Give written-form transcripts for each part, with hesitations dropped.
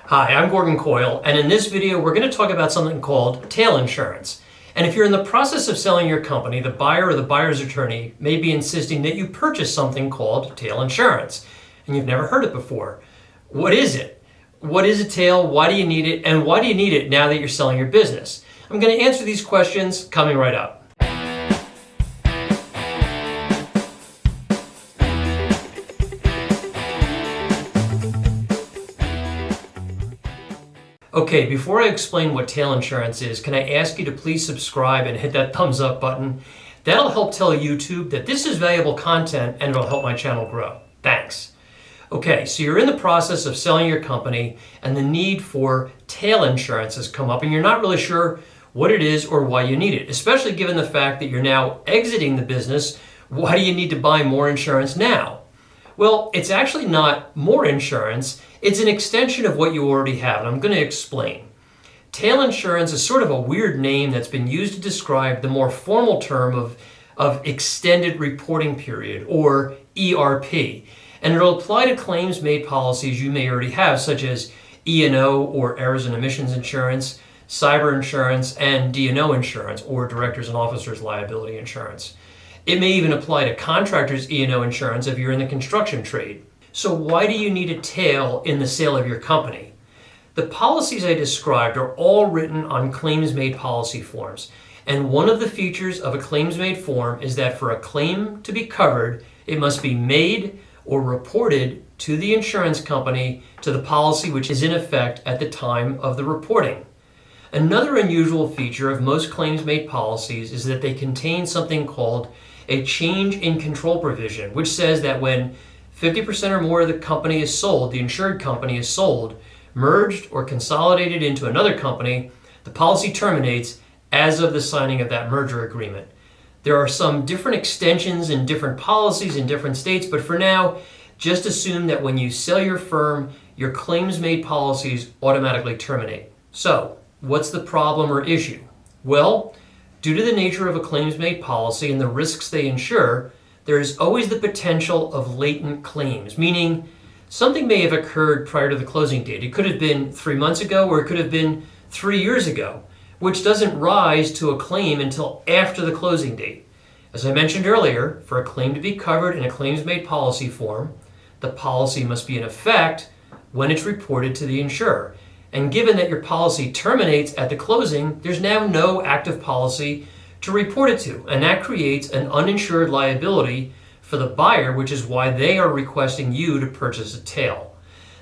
Hi, I'm Coyle, and in this video we're going to talk about something called tail insurance. And if you're in the process of selling your company, the buyer or the buyer's attorney may be insisting that you purchase something called tail insurance, and you've never heard it before. What is it? What is a tail? Why do you need it? And why do you need it now that you're selling your business? I'm going to answer these questions coming right up. Okay, before I explain what tail insurance is, can I ask you to please subscribe and hit that thumbs up button? That'll help tell YouTube that this is valuable content and it'll help my channel grow. Thanks. Okay, so you're in the process of selling your company and the need for tail insurance has come up and you're not really sure what it is or why you need it, especially given the fact that you're now exiting the business. Why do you need to buy more insurance now? Well, it's actually not more insurance, it's an extension of what you already have, and I'm going to explain. Tail insurance is sort of a weird name that's been used to describe the more formal term of extended reporting period, or ERP, and it'll apply to claims-made policies you may already have, such as E&O, or errors and omissions insurance, cyber insurance, and D&O insurance, or directors and officers liability insurance. It may even apply to contractors' E&O insurance if you're in the construction trade. So why do you need a tail in the sale of your company? The policies I described are all written on claims-made policy forms. And one of the features of a claims-made form is that for a claim to be covered, it must be made or reported to the insurance company to the policy which is in effect at the time of the reporting. Another unusual feature of most claims-made policies is that they contain something called a change in control provision, which says that when 50% or more of the company is sold, the insured company is sold, merged or consolidated into another company, the policy terminates as of the signing of that merger agreement. There are some different extensions in different policies in different states, but for now, just assume that when you sell your firm, your claims-made policies automatically terminate. So, what's the problem or issue? Well, due to the nature of a claims-made policy and the risks they insure, there is always the potential of latent claims, meaning something may have occurred prior to the closing date. It could have been 3 months ago or it could have been 3 years ago, which doesn't rise to a claim until after the closing date. As I mentioned earlier, for a claim to be covered in a claims-made policy form, the policy must be in effect when it's reported to the insurer. And given that your policy terminates at the closing, there's now no active policy to report it to, and that creates an uninsured liability for the buyer, which is why they are requesting you to purchase a tail.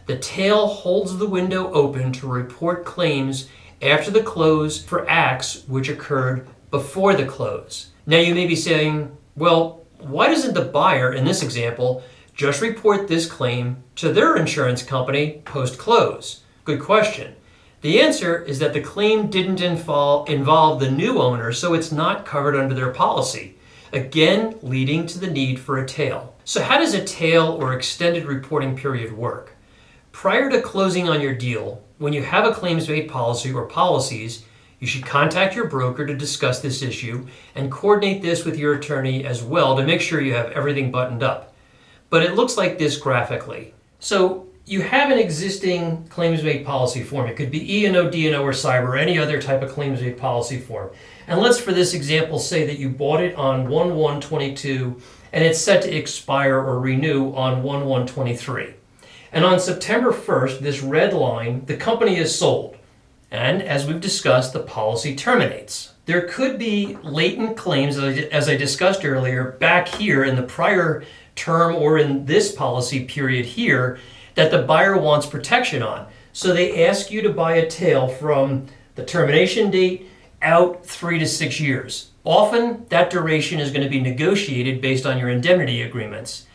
The tail holds the window open to report claims after the close for acts which occurred before the close. Now you may be saying, well, why doesn't the buyer, in this example, just report this claim to their insurance company post-close? Good question. The answer is that the claim didn't involve the new owner, so it's not covered under their policy, again leading to the need for a tail. So how does a tail or extended reporting period work? Prior to closing on your deal, when you have a claims-made policy or policies, you should contact your broker to discuss this issue and coordinate this with your attorney as well to make sure you have everything buttoned up. But it looks like this graphically. So you have an existing claims-made policy form. It could be E&O, D&O, or cyber, or any other type of claims-made policy form. And let's, for this example, say that you bought it on 1/1/22 and it's set to expire or renew on 1/1/23. And on September 1st, this red line, the company is sold. And as we've discussed, the policy terminates. There could be latent claims, as I discussed earlier, back here in the prior term or in this policy period here, that the buyer wants protection on. So they ask you to buy a tail from the termination date out 3 to 6 years. Often that duration is going to be negotiated based on your indemnity agreements.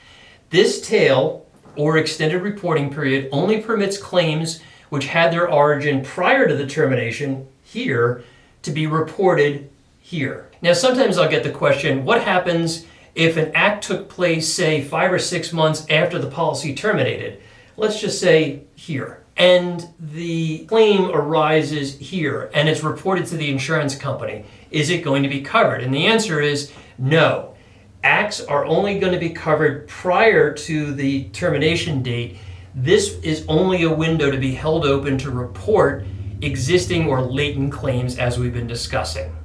This tail or extended reporting period only permits claims which had their origin prior to the termination here to be reported here. Now sometimes I'll get the question, what happens if an act took place, say 5 or 6 months after the policy terminated? Let's just say here, and the claim arises here and it's reported to the insurance company. Is it going to be covered? And the answer is no. Acts are only going to be covered prior to the termination date This is only a window to be held open to report existing or latent claims as we've been discussing.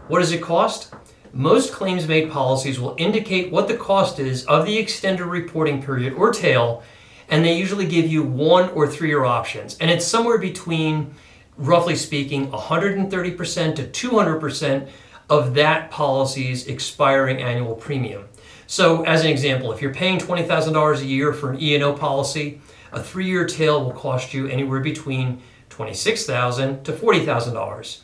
What does it cost? Most claims-made policies will indicate what the cost is of the extended reporting period or tail, and they usually give you 1 or 3 year options. And it's somewhere between, roughly speaking, 130% to 200% of that policy's expiring annual premium. So as an example, if you're paying $20,000 a year for an E&O policy, a 3-year tail will cost you anywhere between $26,000 to $40,000.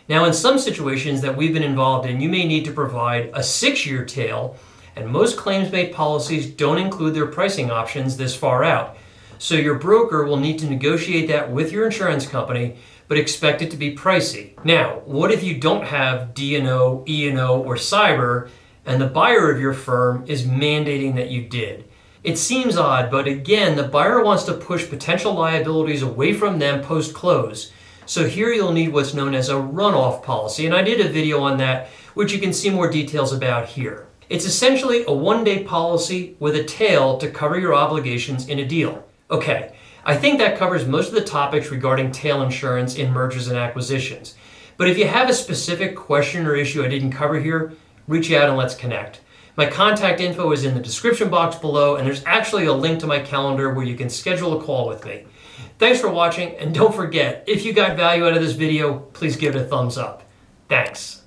Now, in some situations that we've been involved in, you may need to provide a 6-year tail, and most claims-made policies don't include their pricing options this far out. So your broker will need to negotiate that with your insurance company, but expect it to be pricey. Now, what if you don't have D&O, E&O, or cyber, and the buyer of your firm is mandating that you did? It seems odd, but again, the buyer wants to push potential liabilities away from them post-close. So here you'll need what's known as a runoff policy, and I did a video on that, which you can see more details about here. It's essentially a 1-day policy with a tail to cover your obligations in a deal. Okay, I think that covers most of the topics regarding tail insurance in mergers and acquisitions. But if you have a specific question or issue I didn't cover here, reach out and let's connect. My contact info is in the description box below, and there's actually a link to my calendar where you can schedule a call with me. Thanks for watching, and don't forget, if you got value out of this video, please give it a thumbs up. Thanks.